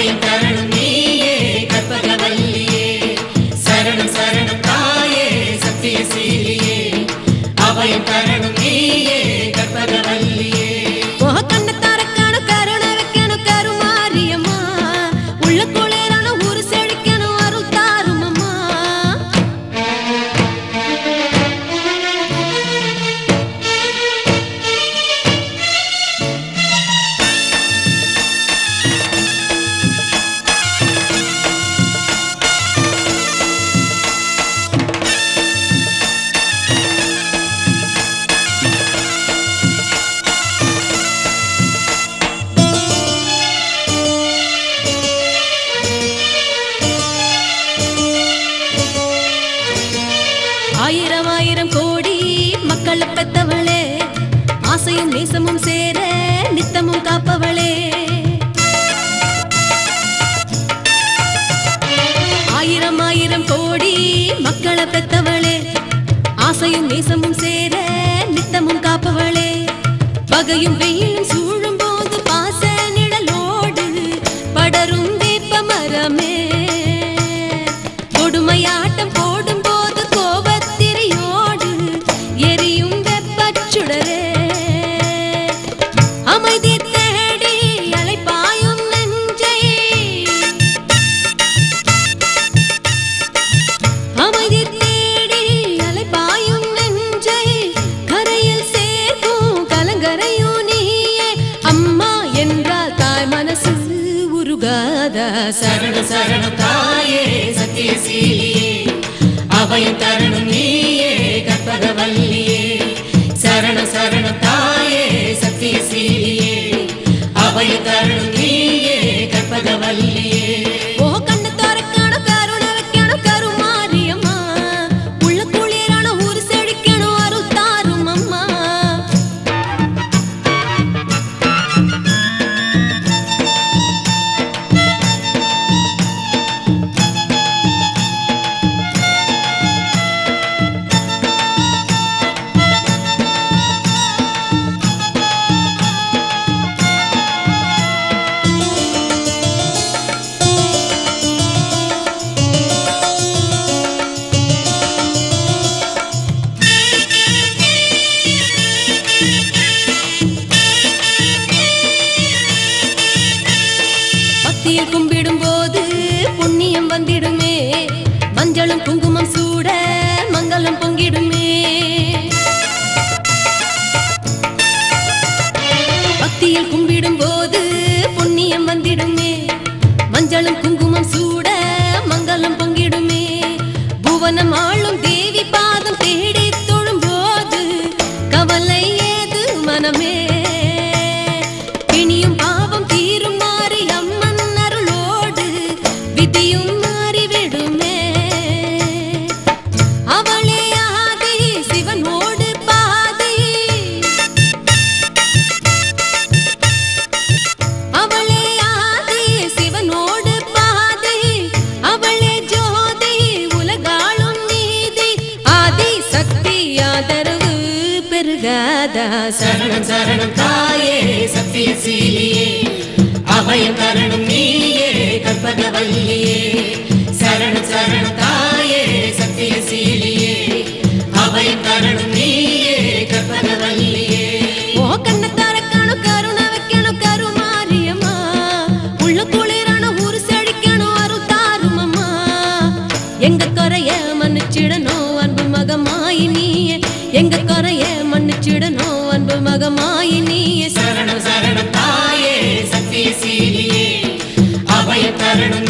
அபயம் தரணும் நீயே கற்பகவல்லியே சரணம் சரணம் தாயே சத்தியசீலியே அபயம் தரணும் நீயே கற்பகவல்லியே ஆயிரம் ஆயிரம் கோடி மக்கள் பெத்தவளே ஆசையும் நேசமும் சேர நித்தமும் காப்பவளே ஆயிரம் ஆயிரம் கோடி மக்களை பெத்தவளே ஆசையும் நேசமும் சேர நித்தமும் காப்பவளே பகையும் வெயிலும் சூழும் போது பாச நிழலோடு படரும் வேப்ப மரமே கொடுமையாட்டம் போடும் போது கோபத்திரியோடு எரியும் வெப்பச்சுடரே அமைதி தேடி அலைப்பாயும் நெஞ்சை அமைதி தேடி அலைப்பாயும் நெஞ்சை கரையில் சேர்க்கும் கலங்கரையும் நீயே அம்மா என்றால் தாய் மனசு உருகாதா சரண சரண தாயே சத்தியசீலியே அபயம் தரணும் நீயே கற்பகவல்லியே சரண சரண தாயே சத்தியசீலியே அபயம் தரணும் நீயே கற்பகவல்லியே ஓ கண்ணு தரக்கணும் கருணை வைக்கணும் கருமாரியம்மா உள்ள குளிரான ஊர் செழிக்கணும் அருள் தாரும் அம்மா பக்தியில் கும்பிடும் போது புண்ணியம் வந்திடுமே மஞ்சளும் குங்குமம் சூட மங்களம் பொங்கிடுமே பக்தியில் கும்பிடும் போது புண்ணியம் வந்திடுமே மஞ்சளும் குங்குமம் சூட மங்களம் பொங்கிடுமே புவனம் ஆளும் தேவி பாதம் தேடி தொழும் போது கவலை ஏது மனமே பிணியும் பாவம் தீரும் மாறி அம்மன் அருளோடு விதியும் மாறிவிடுமே அவளே ஆதி சிவனோடு பாதி அவளே ஆதி சிவனோடு பாதி அவளே ஜோதி உலகாளும் நீதி ஆதி சக்தி ஆதரவு பெருகாதா சரணம் சரணம் தாயே சத்தியசீலியே அபயம் தரணும் நீயே கற்பகவல்லியே சரணம் சரணம் தாயே சத்தியசீலியே அபயம் தரணும் நீயே கற்பகவல்லியே ஓ கண்ணு தரக்கணும் கருணை வைக்கணும் கருமாரியம்மா உள்ள குளிரான ஊர் செழிக்கணும் அருள் தாரும் அம்மா எங்க குறைய மன்னிச்சிடணும் அன்பு மகமாயி நீயே எங்க குறைய மன்னிச்சிடணும் அன்பு மகமாயி நீயே சரணம் சரணம் தாயே சத்தியசீலியே அபயம் தரணும்